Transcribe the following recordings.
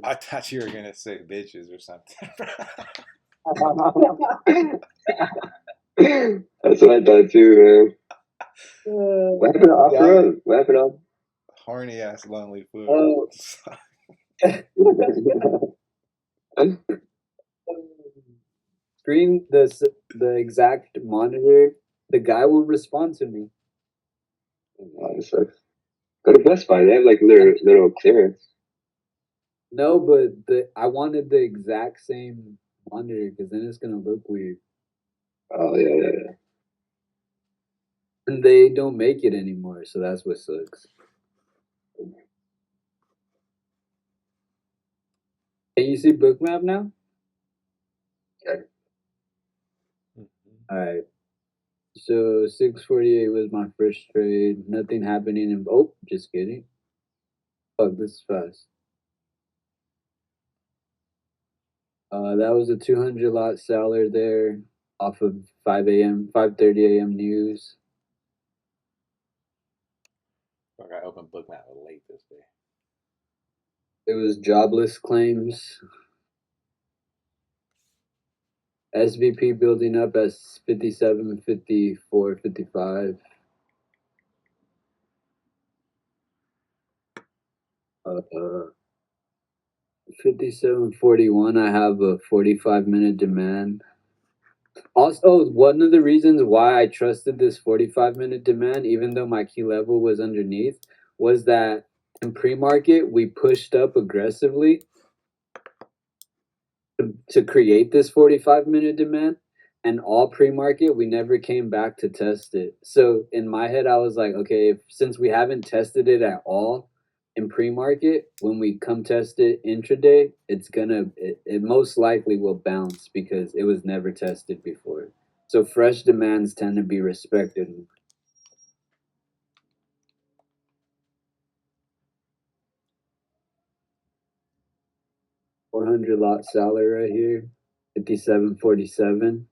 I thought you were gonna say bitches or something. That's what I thought too, man. What happened to off Y'all road? What happened off? horny ass lonely foot. Oh, screen the exact monitor. The guy won't respond to me. Oh, that sucks. Go to Best Buy. They have like little clearance. No, but I wanted the exact same monitor because then it's gonna look weird. Oh yeah. And they don't make it anymore, so that's what sucks. Can you see Bookmap now? All right. So 648 was my first trade. Nothing happening in. Oh, just kidding. Fuck, this is fast. That was a 200 lot seller there off of 5 a.m., 5:30 a.m. news. Fuck, I opened Bookmap late this day. It was jobless claims. SVP building up at 57, 54, 55. 57.41. I have a 45-minute demand. Also, one of the reasons why I trusted this 45-minute demand, even though my key level was underneath, was that in pre-market we pushed up aggressively to create this 45-minute demand, and all pre-market we never came back to test it. So in my head I was like, okay, since we haven't tested it at all in pre-market, when we come test it intraday, it most likely will bounce because it was never tested before. So fresh demands tend to be respected. 400 lot seller right here, 57.47.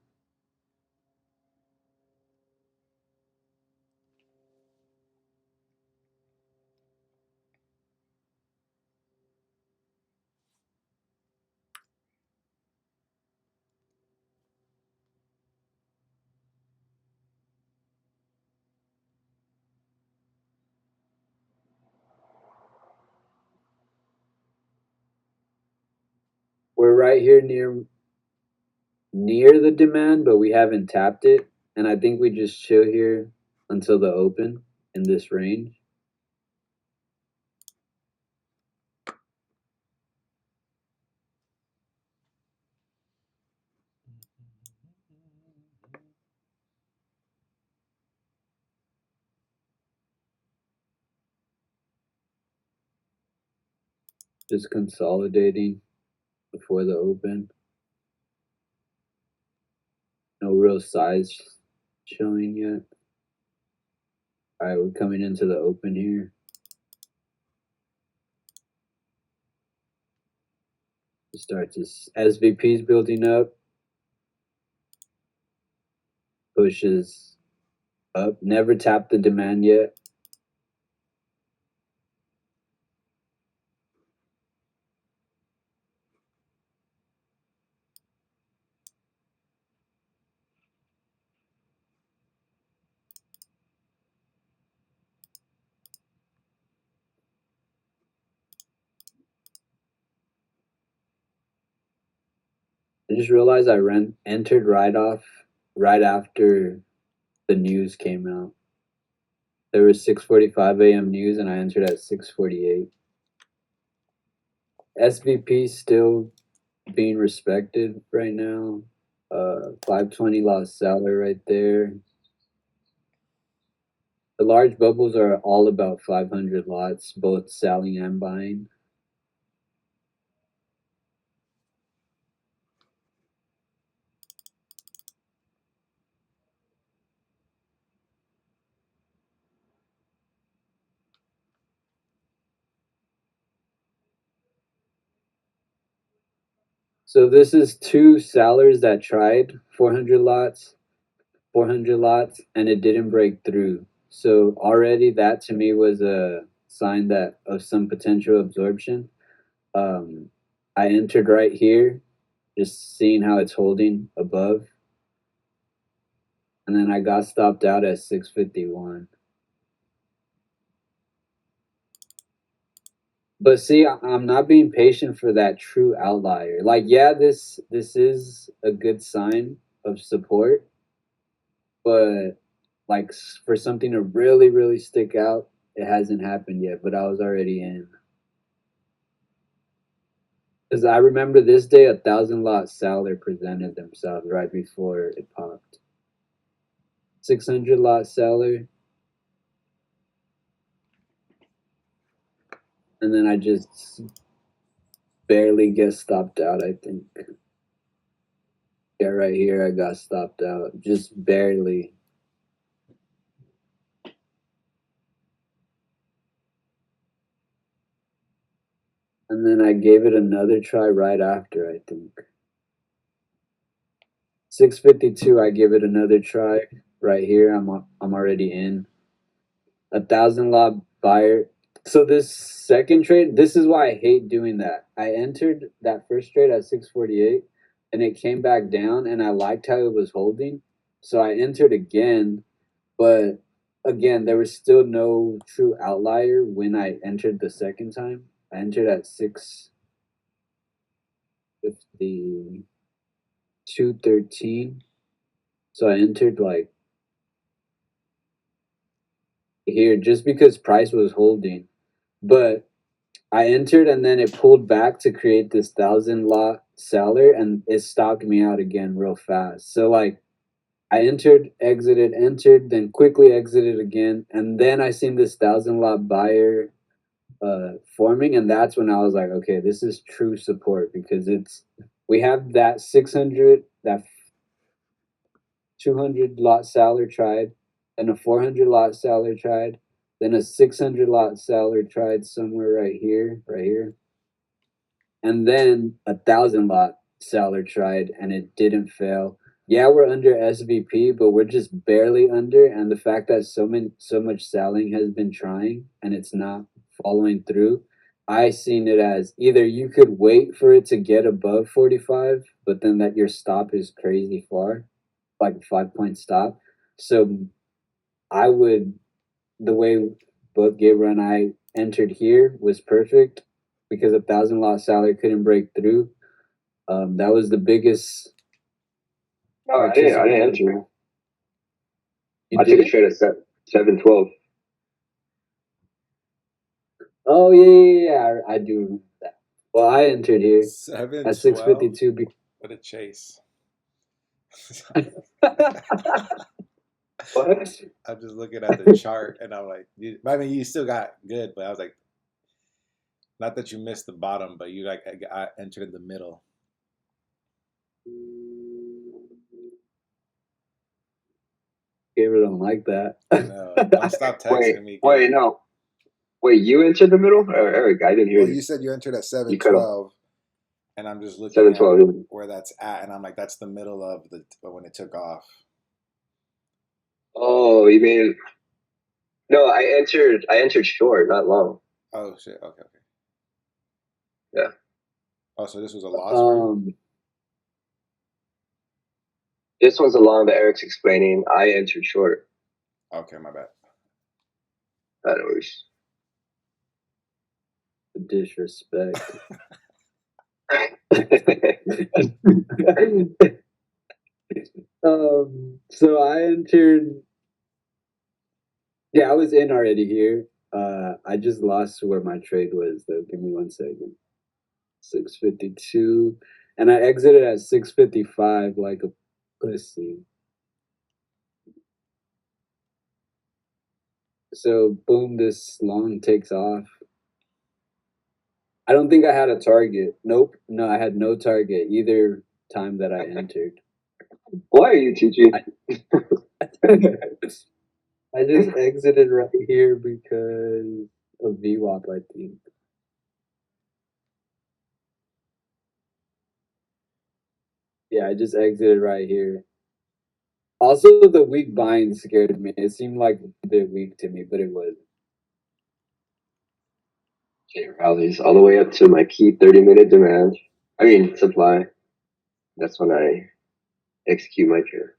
We're right here near the demand, but we haven't tapped it. And I think we just chill here until the open in this range. Just consolidating before the open. No real size showing yet. All right, we're coming into the open here. Start this SVP's building up. Pushes up. Never tapped the demand yet. I just realized I entered right after the news came out. There was 6:45 a.m. news, and I entered at 6:48. SVP still being respected right now. 520 lost seller right there. The large bubbles are all about 500 lots, both selling and buying. So this is two sellers that tried 400 lots, and it didn't break through. So already that to me was a sign that of some potential absorption. I entered right here, just seeing how it's holding above. And then I got stopped out at 651. But see, I'm not being patient for that true outlier. Like, yeah, this is a good sign of support, but like for something to really, really stick out, it hasn't happened yet. But I was already in. Because I remember this day, 1,000 lot seller presented themselves right before it popped. 600 lot seller, and then I just barely get stopped out. I think. Yeah, right here I got stopped out, just barely. And then I gave it another try right after, I think. 652, I give it another try right here. I'm already in. 1,000 lot buyer. So this second trade, this is why I hate doing that. I entered that first trade at 648 and it came back down and I liked how it was holding. So I entered again, but again, there was still no true outlier when I entered the second time. I entered at 650. 213. So I entered like here just because price was holding. But I entered and then it pulled back to create this 1,000 lot seller and it stopped me out again real fast. So like I entered, then quickly exited again, and then I seen this 1,000 lot buyer forming, and that's when I was like, okay, this is true support because we have that 600, that 200 lot seller tried, then a 400 lot seller tried, then a 600 lot seller tried somewhere right here, and then 1,000 lot seller tried and it didn't fail. Yeah, we're under SVP, but we're just barely under, and the fact that so much selling has been trying and it's not following through, I seen it as either you could wait for it to get above 45, but then that your stop is crazy far, like a 5 point stop. So I would, the way both Gabriel and I entered here was perfect because 1,000 lot seller couldn't break through. That was the biggest. No, I didn't enter. You I took did? a trade at 712. Oh yeah, I do remember that. Well, I entered here at 712. 652. What a chase. What? I'm just looking at the chart and I'm like, I mean, you still got good, but I was like, not that you missed the bottom, but you like I entered in the middle. Gabriel don't like that. No, don't stop texting me. Wait, no. Wait, you entered the middle? Or Eric, I didn't hear Well, you. you said you entered at You cut off. 712, and I'm just looking 712. at where that's at, and I'm like, that's the middle of the when it took off. Oh, you mean no? I entered short, not long. Oh shit. Okay. Yeah. Oh, so this was a loss for you? This one's a long that Eric's explaining. I entered short. Okay, my bad. I don't worries. Disrespect. So I entered. Yeah, I was in already here. I just lost where my trade was though. Give me 1 second. 652, and I exited at 655 like a pussy. So boom, this long takes off. I don't think I had a target. Nope. No, I had no target either time that I entered. Why are you teaching? I just exited right here because of VWAP, I think. Yeah, I just exited right here. Also, the weak buying scared me. It seemed like a bit weak to me, but it was. It rallies all the way up to my key 30-minute demand. I mean, supply. That's when I execute my trade.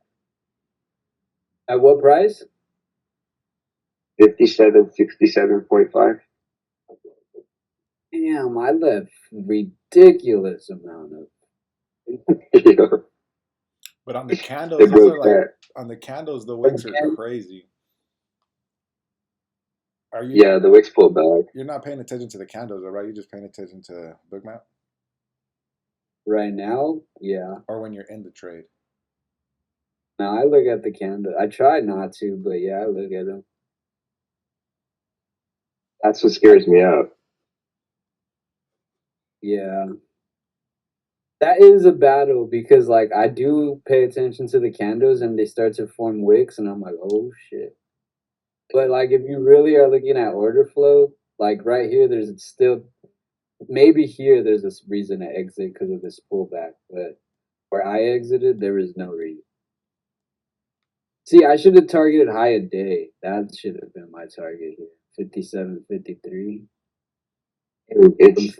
At what price? 57.65. Damn, I left ridiculous amount of. You know, But on the they candles, those are broke like that. on the candles, the wicks are Okay. crazy. Are you? Yeah, the wicks pulled back. You're not paying attention to the candles, though, right? You're just paying attention to Bookmap, Right now, yeah. or when you're in the trade. No, I look at the candle. I try not to, but yeah, I look at them. That's what scares me out. Yeah. That is a battle because like I do pay attention to the candles and they start to form wicks and I'm like, oh shit. But like if you really are looking at order flow, like right here there's still maybe here there's this reason to exit because of this pullback, but where I exited there was no reason. See, I should have targeted high a day. That should have been my target here. 57.53. It's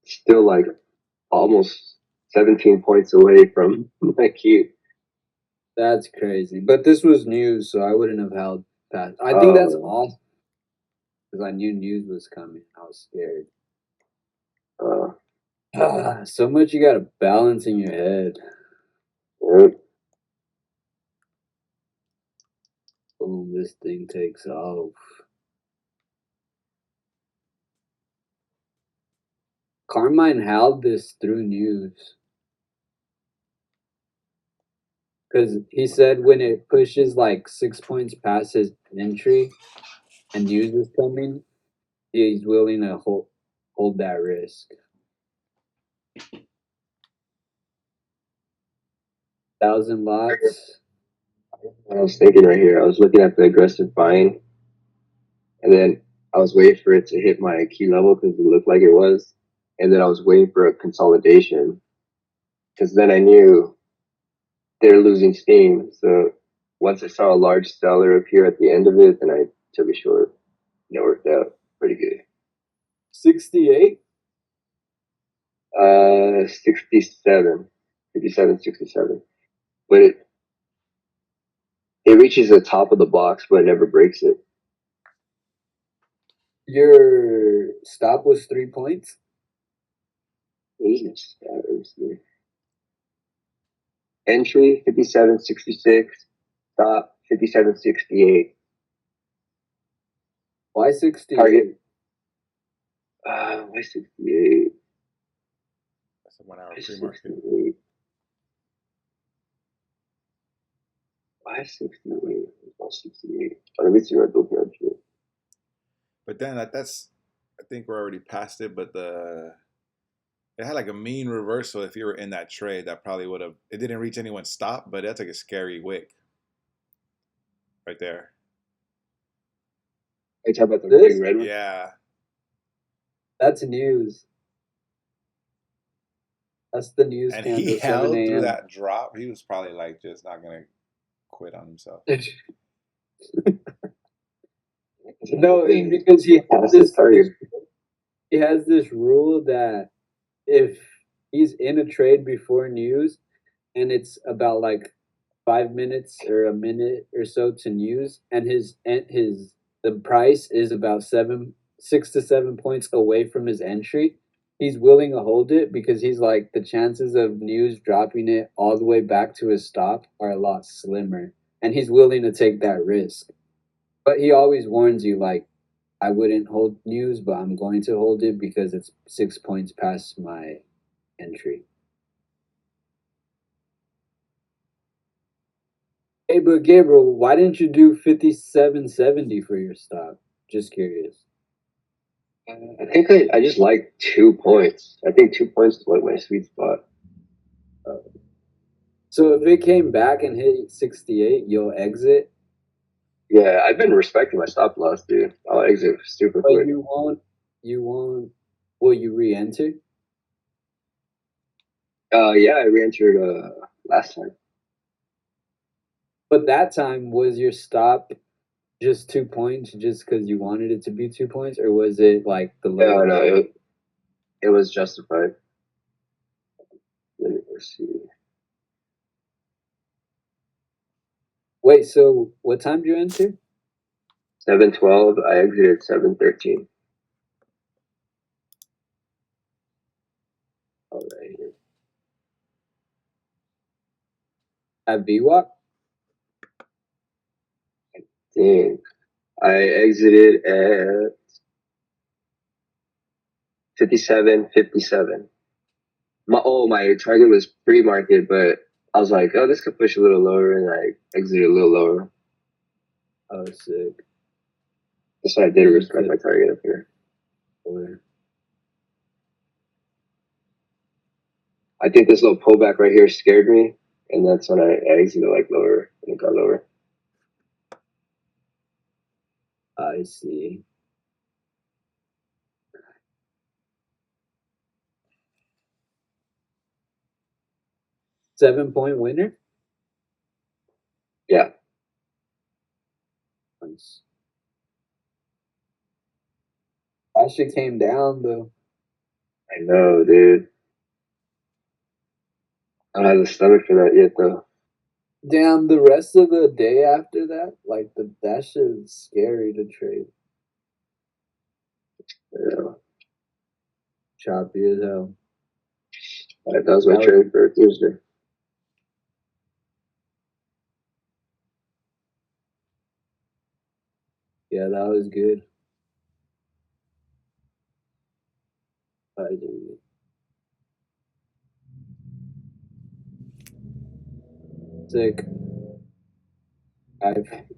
still like almost 17 points away from my key. That's crazy. But this was news, so I wouldn't have held past. I think that's awesome because I knew news was coming. I was scared. So much you got to balance in your head. Yep. Boom, this thing takes off. Carmine held this through news. Because he said when it pushes like 6 points past his entry and news is coming, he's willing to hold that risk. 1,000 lots. I was thinking right here, I was looking at the aggressive buying, and then I was waiting for it to hit my key level because it looked like it was, and then I was waiting for a consolidation because then I knew they're losing steam. So once I saw a large seller appear at the end of it, then I took a short. And it worked out pretty good. 68? 67, 57, 67. But it reaches the top of the box, but it never breaks it. Your stop was 3 points? Entry 57.66, stop 57.68. Why 68? Target. Why 68? That's a 1 hour pre-market. Why 68? Why 68? Let me see what I do here. But then that's, I think we're already past it. But it had like a mean reversal. If you were in that trade, that probably would have. It didn't reach anyone's stop, but that's like a scary wick, right there. Are you talking about the big red one? Yeah. That's news. That's the news. And candle, he held 7 a.m. through that drop. He was probably like just not gonna quit on himself. No, because he has this rule that if he's in a trade before news and it's about like 5 minutes or a minute or so to news and the price is about 6 to 7 points away from his entry, he's willing to hold it because he's like the chances of news dropping it all the way back to his stop are a lot slimmer and he's willing to take that risk. But he always warns you like, I wouldn't hold news, but I'm going to hold it because it's 6 points past my entry. Hey, but Gabriel, why didn't you do 57.70 for your stop? Just curious. I think I just like 2 points. I think 2 points is like my sweet spot. So if it came back and hit 68, you'll exit? Yeah, I've been respecting my stop loss, dude. I'll exit super quick. But will you re-enter? Yeah, I re-entered last time. But that time was your stop just 2 points, just because you wanted it to be 2 points, or was it like the No, lower? no, it was justified. Let me see. Wait, so what time did you enter? 7:12. I exited 7:13. Oh, right here. At VWAP? Dang. I exited at 57:57. My target was pre-market, but I was like, oh, this could push a little lower, and I exited a little lower. Oh, sick. So I did respect my target up here. Or I think this little pullback right here scared me, and that's when I exited like lower, and it got lower. I see. Seven-point winner? Yeah. Nice. That shit came down though. I know, dude. I don't have the stomach for that yet, though. Damn, the rest of the day after that, like that shit is scary to trade. Yeah. Choppy as hell. That was my trade for Tuesday. Yeah, that was good. I do. Sick.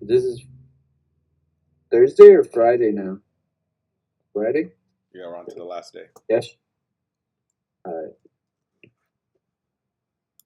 This is Thursday or Friday now? Friday? Yeah, we're on to the last day. Yes.